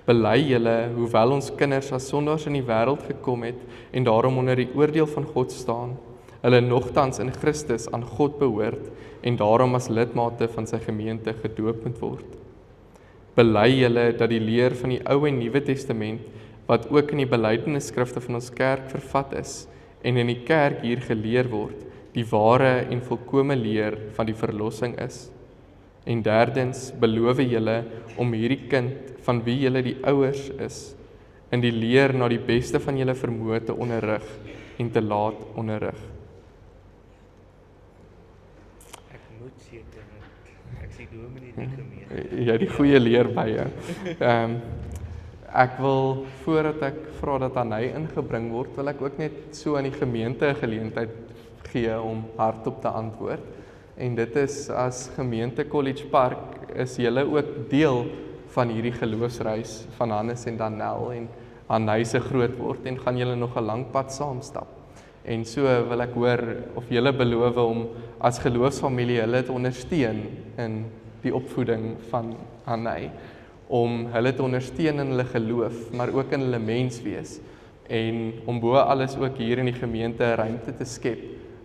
bely julle, hoewel ons kinders as sondaars in die wêreld gekom het en daarom onder die oordeel van God staan, hulle nogtans in Christus aan God behoort en daarom as lidmate van sy gemeente gedoop moet word. Bely julle dat die leer van die Ou en Nuwe Testament, wat ook in die belydenisskrifte van ons kerk vervat is, en in die kerk hier geleer word, die ware en volkome leer van die verlossing is. En derdens, beloof julle om hierdie kind, van wie julle die ouers is, in die leer na die beste van julle vermoë te onderrig en te laat onderrig. Ek moet seker dat ek sê dominee die gemeente. Ja, die goeie leer by jou. Ek wil, voordat ek vra dat Anay ingebring word, wil ek ook net so aan die gemeente 'n geleentheid gee om hardop te antwoord. En dit is, as gemeente College Park, is julle ook deel van hierdie geloofsreis van Hannes en Danel en Anay se grootword, en gaan julle nog 'n lang pad saam stap. En so wil ek hoor of julle beloof om as geloofsfamilie hulle te ondersteun in die opvoeding van Anay, om hulle te ondersteun in hulle geloof, maar ook in hulle menswees, en om bo alles ook hier in die gemeente 'n ruimte te skep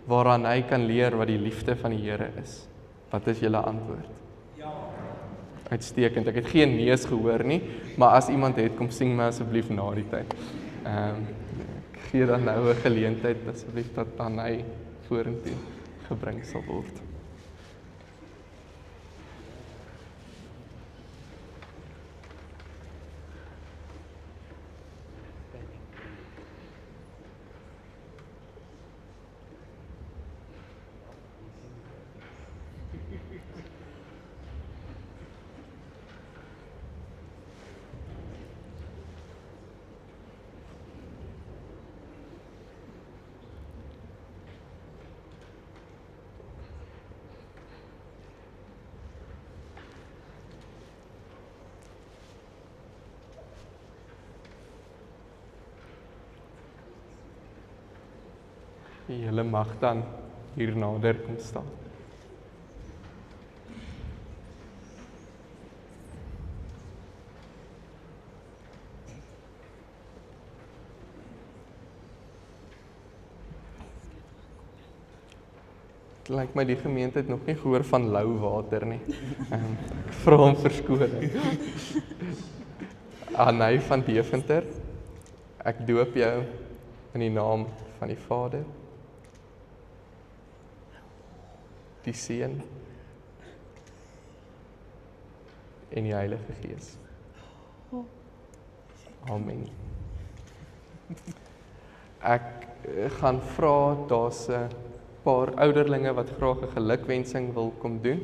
waaraan hy kan leer wat die liefde van die Here is. Wat is julle antwoord? Ja. Uitstekend. Ek het geen neus gehoor nie, maar as iemand het, kom sing my asseblief na die tyd. Ek gee dan nou 'n geleentheid asseblief dat aan hy vorentoe gebring sal word. Julle mag dan hier nader kom staan. Het lyk my die gemeente het nog nie gehoor van lou water nie. Ek vra om verskoning. Anay van Deventer, ek doop jou in die naam van die Vader, die Seun en die Heilige Gees. Amen. Ek gaan vra, daar's 'n paar ouderlinge wat graag 'n gelukwensing wil kom doen,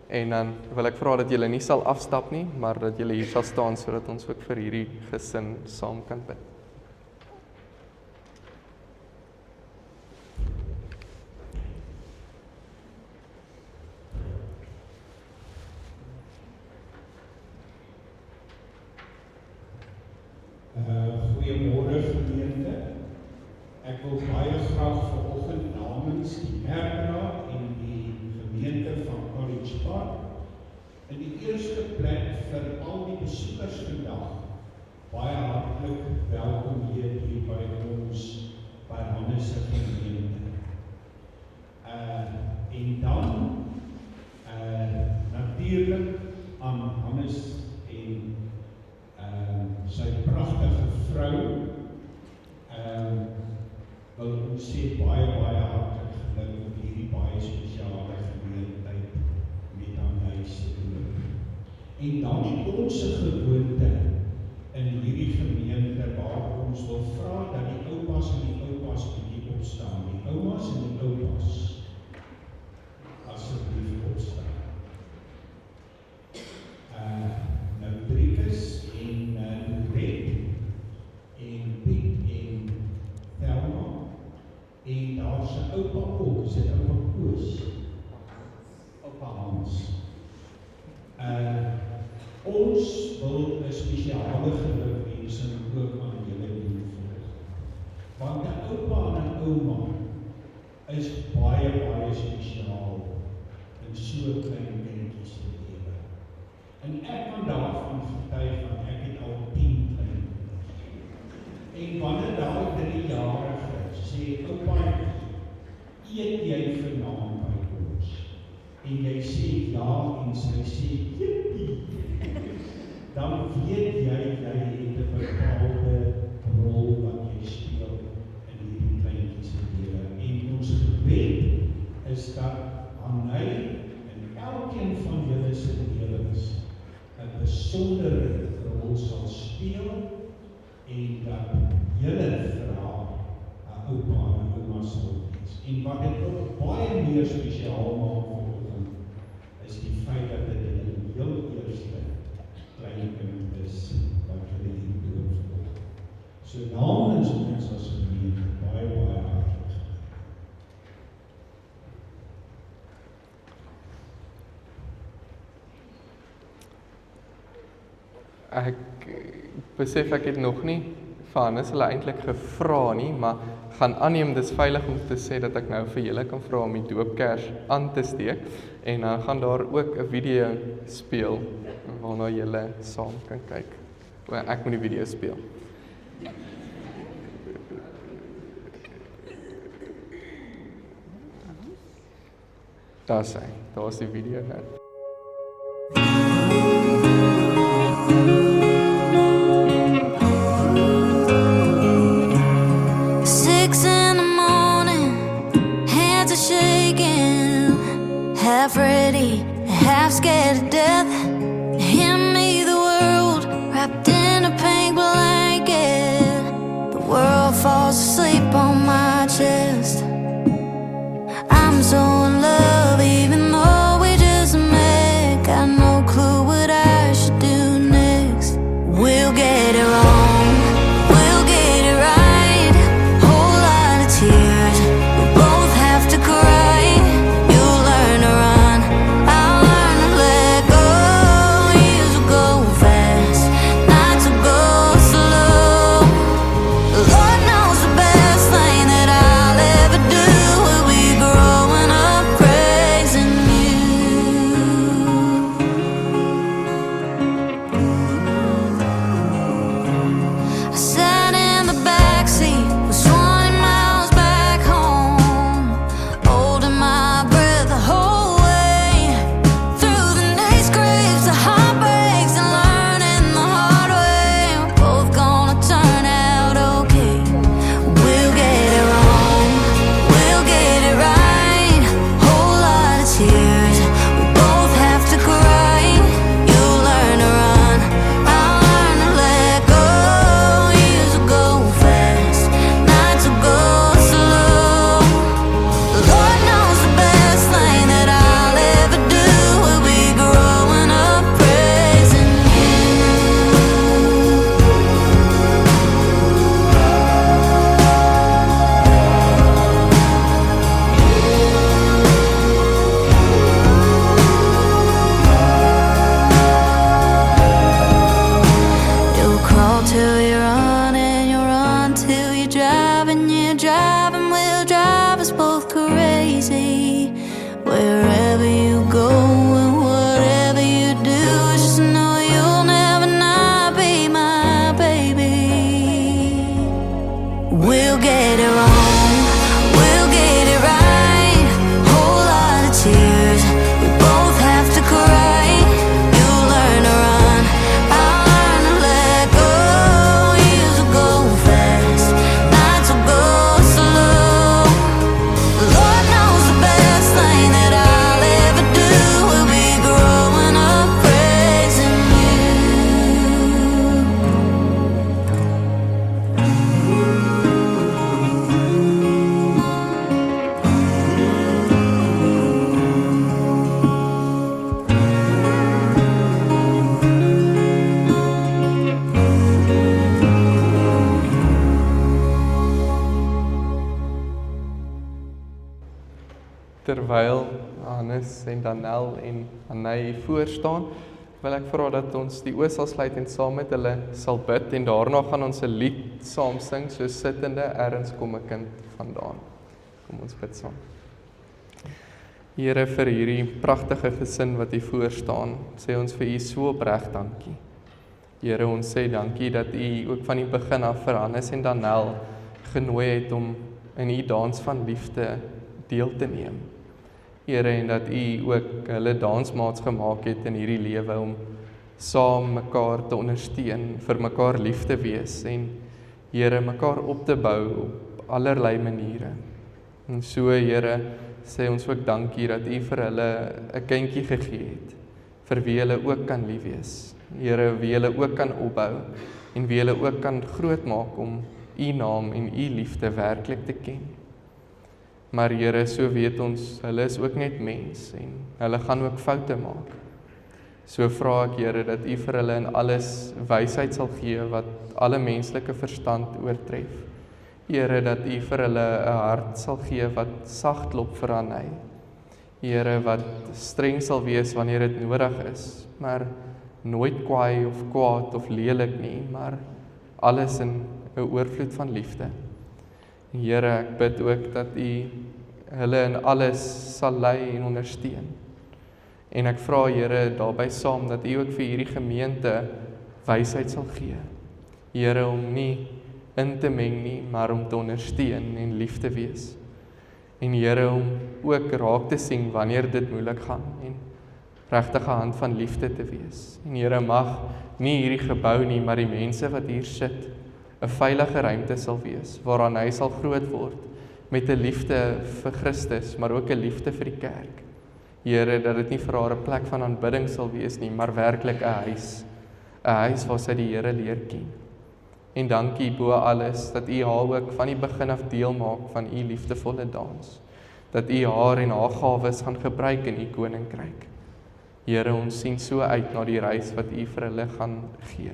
en dan wil ek vra dat julle nie sal afstap nie, maar dat julle hier sal staan sodat ons ook vir hierdie gesin saam kan bid. Goeiemôre gemeente. Ek wil baie graag vanoggend namens die kerkraad en die gemeente van College Park in die eerste plek vir al die besoekers vandag baie hartlik welkom hier by ons by Hannes se gemeente. En dan natuurlik aan Hannes en sy pragtige vrou, wil ons sê baie hartlik geluk op hierdie baie spesiale geleentheid met Anay se doop. En dan het ons 'n gewoonte in hierdie gemeente waar ons wil vra dat die oupas en die oupas bietjie opstaan. Die oumas en die oupas asseblief opstaan. Nou Driekus en Red en Piet en Thelma en daar's 'n oupa ook, sy oupa Koos, oupa Hans. Ons wil 'n spesiale gelukwensing ook aan julle doen volg. Want 'n oupa en 'n ouma is baie spesiaal in so 'n klein kindjie se lewe. En ek kan daarvan getuig, want ek het al 10 klein kinders. En wanneer daai 3-jarige sê, oupa, eet jy vanaand by ons? En jy sê ja, en sy sê jippie. Dan weet jy het 'n bepaalde rol wat jy speel in hierdie kleintjies se lewe. En ons gebed is dat hy in elkeen van julle se lewens 'n besondere rol sal speel en dat julle vir haar 'n oupa en ouma sal wees. En wat dit ook baie meer spesiaal maak vanoggend is die feit dat dit die heel eerste kleinkind is wat julle hier doen vanoggend. So namens ons as gemeente baie hartlik. Ek besef ek het nog nie vir Hannes hulle eintlik gevra nie, maar gaan aanneem dis veilig om te sê dat ek nou vir julle kan vra om die doopkers aan te steek en dan gaan daar ook 'n video speel waarna julle saam kan kyk. Ek moet die video speel. Daar's hy. Daar's die video nou. 6 in the morning, hands are shaking, half ready, half scared to death. Hand me the world wrapped in a pink blanket. The world falls asleep on my chest. I'm so in love, even though we just met. Got no clue what I should do next. We'll get it wrong, we'll get it right. Whole lot of tears, we both have to cry. You'll learn to run, I'll learn to let go. Years will go fast, nights will go slow. Lord knows the best thing that I'll ever do will be growing up praising you. I sat in the backseat, was 20 miles back home, holding my breath the whole way. Through the next grapes, the heartbreaks, and learning the hard way. We're both gonna turn out okay. We'll get it wrong, we'll get it right. Whole lot of tears, we both have to cry. You'll learn to run, I'll learn to let go. Years will go fast, nights will go slow. Lord knows the best thing that I'll ever do will be growing up praising you. You'll crawl till you run, and you'll run till you drive, and you drive, and we'll drive us both crazy. Wherever you go and whatever you do, just know you'll never not be my baby. We'll get it wrong, we'll get it right. Whole lot of tears, we both have to cry. You'll learn to run, I'll learn to let go. Years will go fast, nights will go slow. Lord knows the best thing that I'll ever do will be growing up praising you. Terwyl Hannes en Danel en Anay voor staan, wil ek vra dat ons die oë sal sluit en saam met hulle sal bid en daarna gaan ons 'n lied saam sing, so sittende ergens kom 'n kind vandaan. Kom ons bid saam. Here, vir hierdie pragtige gesin wat hier voor staan, sê ons vir U so opreg dankie. Here, ons sê dankie dat U ook van die begin af vir Hannes en Danel genooi het om in U dans van liefde deel te neem. Here, en dat U ook hulle dansmaats gemaak het in hierdie lewe om saam mekaar te ondersteun, vir mekaar lief te wees en Here, mekaar op te bou op allerlei maniere. En so, Here, sê ons ook dankie dat U vir hulle 'n kindjie gegee het, vir wie hulle ook kan lief wees. Here, wie hulle ook kan opbou en wie hulle ook kan grootmaak om U naam en U liefde werklik te ken. Maar Here, so weet ons, hulle is ook net mens en hulle gaan ook foute maak. So vra ek, Here, dat U vir hulle in alles wysheid sal gee wat alle menslike verstand oortref. Here, dat U vir hulle 'n hart sal gee wat sag klop vir aan hy. Here, wat streng sal wees wanneer dit nodig is, maar nooit kwaai of kwaad of lelik nie, maar alles in 'n oorvloed van liefde. Here, ek bid ook dat U hulle in alles sal lei en ondersteun. En ek vra, Here, daarby saam dat U ook vir hierdie gemeente wysheid sal gee. Here, om nie in te meng nie, maar om te ondersteun en lief te wees. En Here, om ook raak te sien wanneer dit moeilik gaan en regtige hand van liefde te wees. En Here, mag nie hierdie gebou nie, maar die mense wat hier sit, 'n veilige ruimte sal wees, waaraan hy sal groot word, met 'n liefde vir Christus, maar ook 'n liefde vir die kerk. Here, dat dit nie vir haar 'n plek van aanbidding sal wees nie, maar werklik 'n huis waar sy die Here leer ken. En dankie bo alles, dat U haar ook van die begin af deel maak van U liefdevolle dans, dat U haar en haar gawes gaan gebruik in U koninkryk. Here, ons sien so uit na die reis wat U vir hulle gaan gee.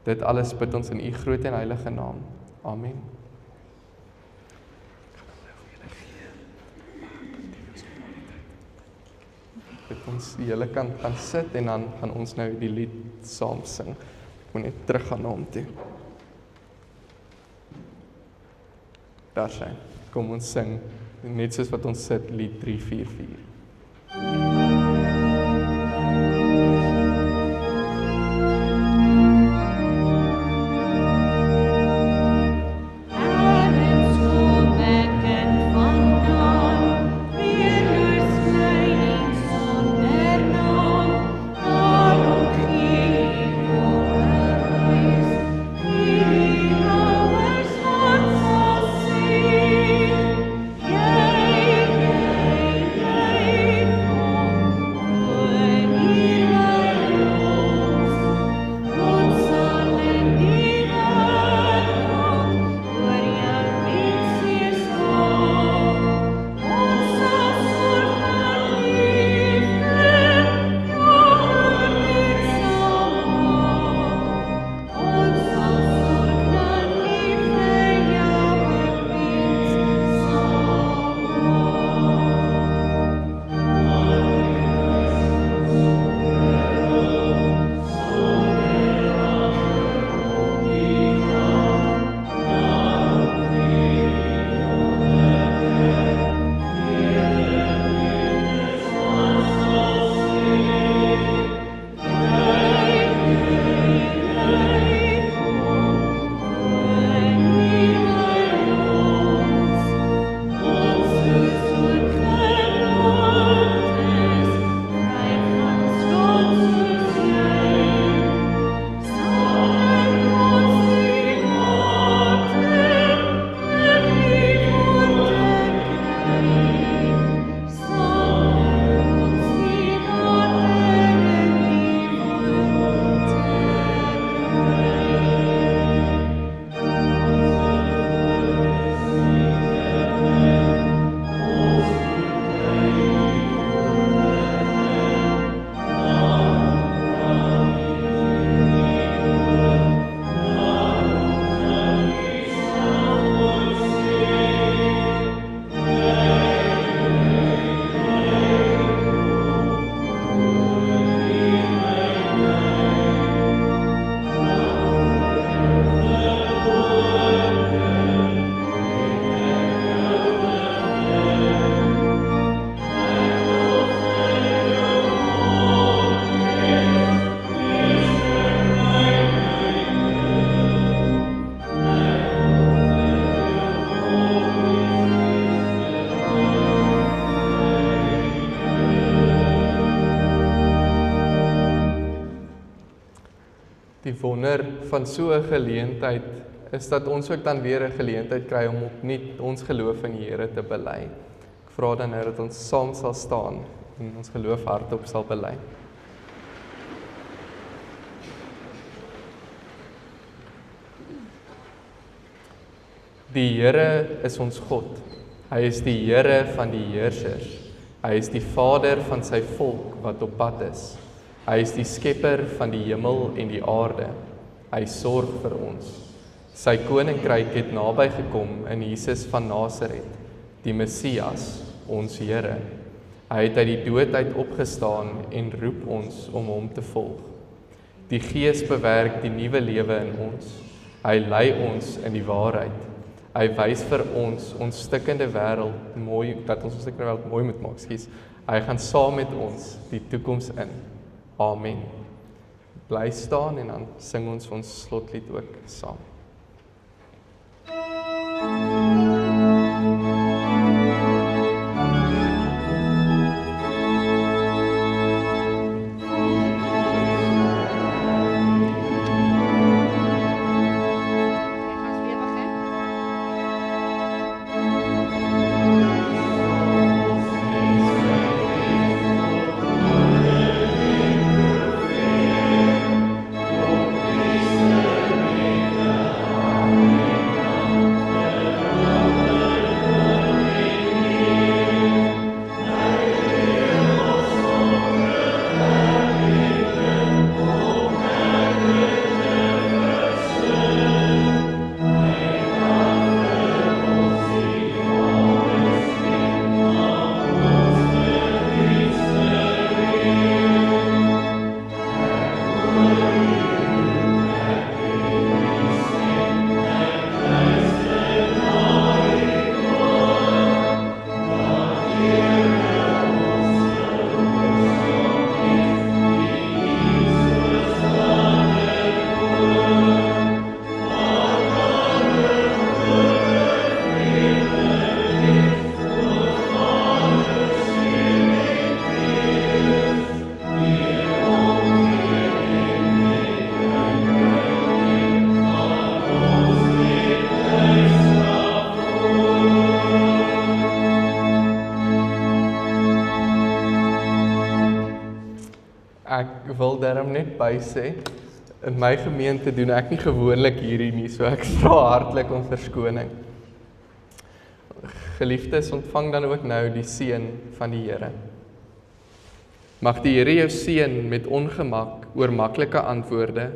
Dit alles bid ons in U groot en heilige naam. Amen. Bid ons, julle kan gaan sit en dan gaan ons nou die lied saam sing. Ek moet net terug gaan na hom toe. Daar sy. Kom ons sing, net soos wat ons sit, lied 344. Yay, yay, yay. wonder van so 'n geleentheid is dat ons ook dan weer 'n geleentheid kry om opnuut ons geloof in die Here te bely. Ek vra dan nou dat ons saam sal staan en ons geloof hardop sal bely. Die Here is ons God. Hy is die Here van die heersers. Hy is die Vader van sy volk wat op pad is. Hy is die skepper van die hemel en die aarde. Hy sorg vir ons. Sy koninkryk het naby gekom in Jesus van Nasaret, die Messias, ons Here. Hy het uit die dood uit opgestaan en roep ons om hom te volg. Die Gees bewerk die nuwe lewe in ons. Hy lei ons in die waarheid. Hy wys vir ons stikkende wêreld mooi, dat ons stikkende wêreld mooi moet maak, skus. Hy gaan saam met ons die toekoms in. Amen. Bly staan en dan sing ons slotlied ook saam. Ek wil daarom net by sê, in my gemeente doen ek nie gewoonlik hierdie nie, so ek vra hartlik om verskoning. Geliefdes, ontvang dan ook nou die seën van die Here. Mag die Here jou seën met ongemak oor maklike antwoorde,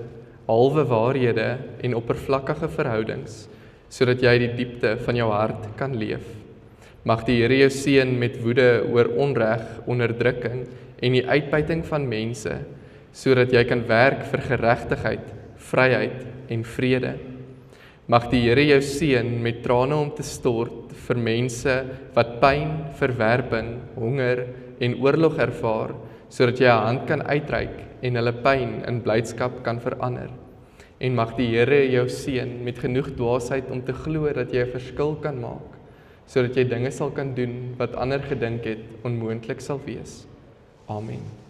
halwe waarhede en oppervlakkige verhoudings, sodat jy die diepte van jou hart kan leef. Mag die Here jou seën met woede oor onreg, onderdrukking en die uitbuiting van mense, sodat jy kan werk vir geregtigheid, vryheid en vrede. Mag die Here jou seën met trane om te stort vir mense wat pyn, verwerping, honger en oorlog ervaar, sodat jy 'n hand kan uitreik en hulle pyn in blydskap kan verander. En mag die Here jou seën met genoeg dwaasheid om te glo dat jy 'n verskil kan maak, sodat jy dinge sal kan doen wat ander gedink het onmoontlik sal wees. Amen.